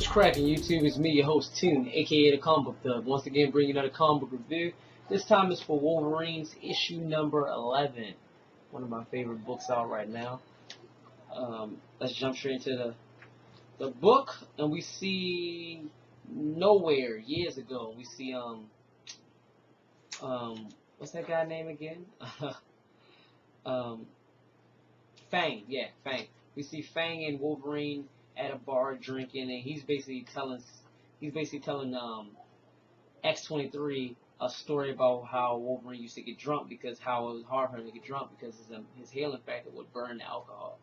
What's cracking, YouTube? It's me, your host, Toon, aka the Comic Book Thug. Once again, bringing another comic book review. This time is for Wolverines, issue number 11. One of my favorite books out right now. Let's jump straight into the book, and we see nowhere years ago. We see what's that guy name again? Fang. Yeah, Fang. We see Fang and Wolverine at a bar drinking, and he's basically telling X-23 a story about how Wolverine used to get drunk, because how it was hard for him to get drunk because his healing factor would burn the alcohol.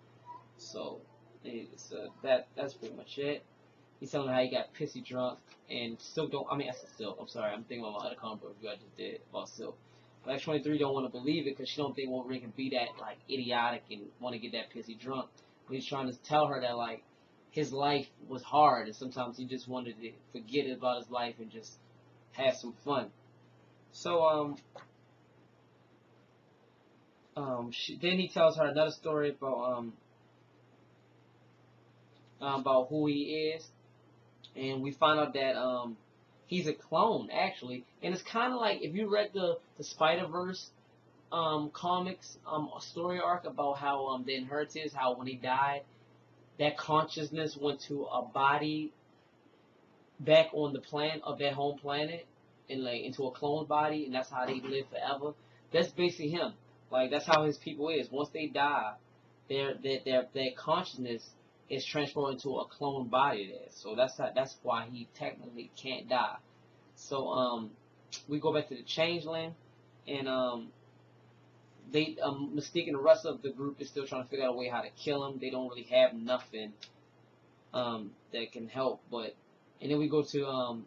So that's pretty much it. He's telling how he got pissy drunk and Silk don't. I mean, I said Silk. I'm sorry. I'm thinking about my other comic book review I just did about Silk. But X-23 don't want to believe it because she don't think Wolverine can be that like idiotic and want to get that pissy drunk. But he's trying to tell her that like his life was hard, and sometimes he just wanted to forget about his life and just have some fun. So then he tells her another story about who he is, and we find out that he's a clone actually, and it's kind of like if you read the Spider-Verse comics story arc about how the inheritance, how when he died, that consciousness went to a body back on the planet of their home planet, and like into a clone body, and that's how they live forever. That's basically him. Like that's how his people is. Once they die, their consciousness is transferred into a clone body there. So that's why he technically can't die. So we go back to the Changeling, and they Mystique and the rest of the group is still trying to figure out a way how to kill him. They don't really have nothing that can help. And then we go to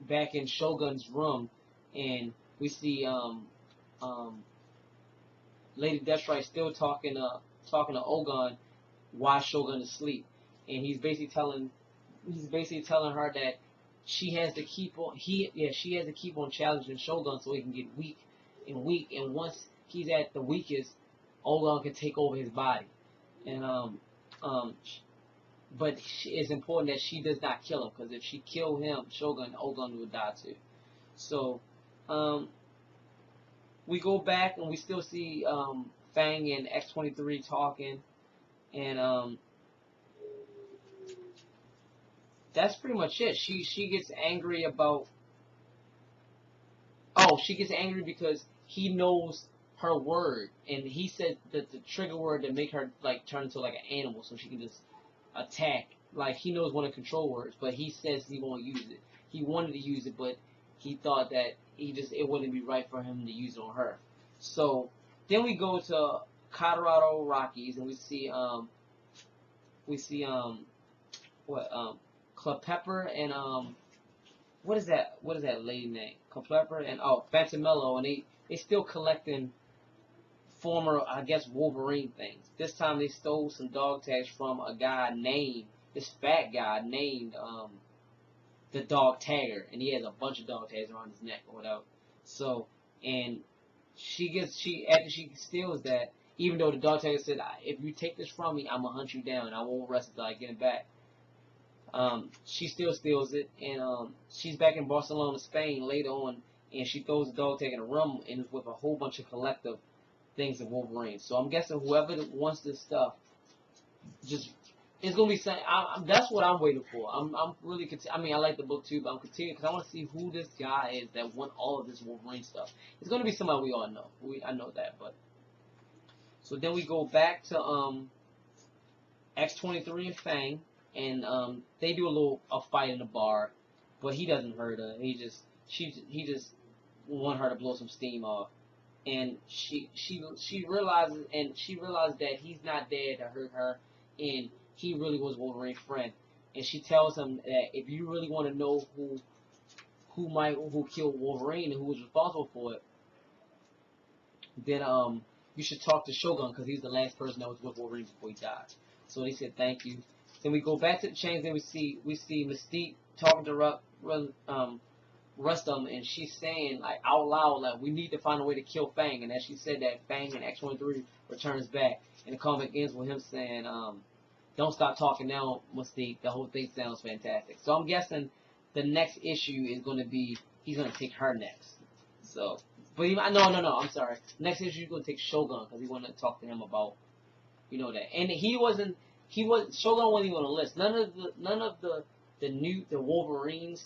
back in Shogun's room, and we see Lady Deathstrike still talking to Ogun while Shogun is asleep, and he's basically telling her that she has to keep on challenging Shogun so he can get weak, and once he's at the weakest, Ogun can take over his body. And but it's important that she does not kill him, because if she killed him, Shogun, Ogun would die too. So we go back and we still see Fang and X-23 talking, and that's pretty much it. She gets angry about. Oh, she gets angry because he knows her word, and he said that the trigger word that make her like turn into like an animal, so she can just attack. Like he knows one of the control words, but he says he won't use it. He wanted to use it, but he thought that it wouldn't be right for him to use it on her. So then we go to Colorado Rockies, and we see Clepepper and what is that lady name? Clepepper and Fantamello, and they still collecting former, I guess, Wolverine things. This time they stole some dog tags from a guy named, this fat guy named the Dog Tagger, and he has a bunch of dog tags around his neck or whatever. So, and after she steals that, even though the dog tagger said, if you take this from me, I'm gonna hunt you down and I won't rest until I get it back. She still steals it, and she's back in Barcelona, Spain later on, and she throws the dog tag in a room and with a whole bunch of collective things of Wolverine. So I'm guessing whoever wants this stuff, it's gonna be saying. That's what I'm waiting for. I'm really. I mean, I like the book too, but I'm continuing because I want to see who this guy is that won all of this Wolverine stuff. It's gonna be somebody we all know. I know that, but so then we go back to X-23 and Fang, and they do a fight in the bar, but he doesn't hurt her. He just want her to blow some steam off. And she realizes that he's not there to hurt her, and he really was Wolverine's friend. And she tells him that if you really want to know who killed Wolverine and who was responsible for it, then you should talk to Shogun, because he's the last person that was with Wolverine before he died. So they said thank you. Then we go back to the chains, and we see Mystique talking to Rustum, and she's saying like out loud, like, we need to find a way to kill Fang. And as she said that, Fang and X-23 returns back, and the comic ends with him saying Don't Stop Talking Now, Mystique. The whole thing sounds fantastic. So I'm guessing the next issue is going to be he's going to take her next. So, but no, I'm sorry. Next issue he's going to take Shogun because he wanted to talk to him about, that. And Shogun wasn't even on the list. None of the Wolverines,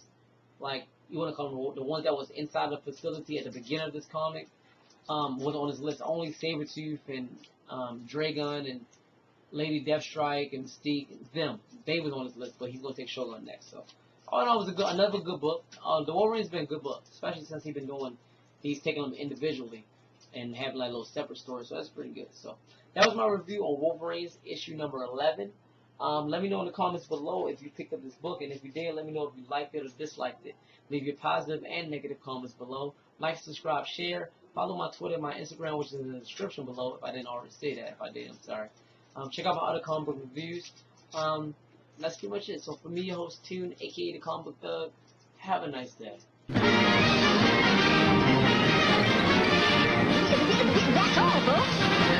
like you want to call them the ones that was inside the facility at the beginning of this comic, was on his list. Only Sabretooth and Dragon and Lady Deathstrike and Mystique, they was on his list, but he's gonna take Shogun next. So, all in all, it was another good book. The Wolverine's been a good book, especially since he's taking them individually and having like little separate stories. So that's pretty good. So that was my review on Wolverines issue number 11. Let me know in the comments below if you picked up this book, and if you did, let me know if you liked it or disliked it. Leave your positive and negative comments below. Like, subscribe, share. Follow my Twitter, my Instagram, which is in the description below. If I didn't already say that, if I did, I'm sorry. Check out my other comic book reviews. That's pretty much it. So for me, your host, Toon, aka the Comic Book Thug, have a nice day. That's all, folks.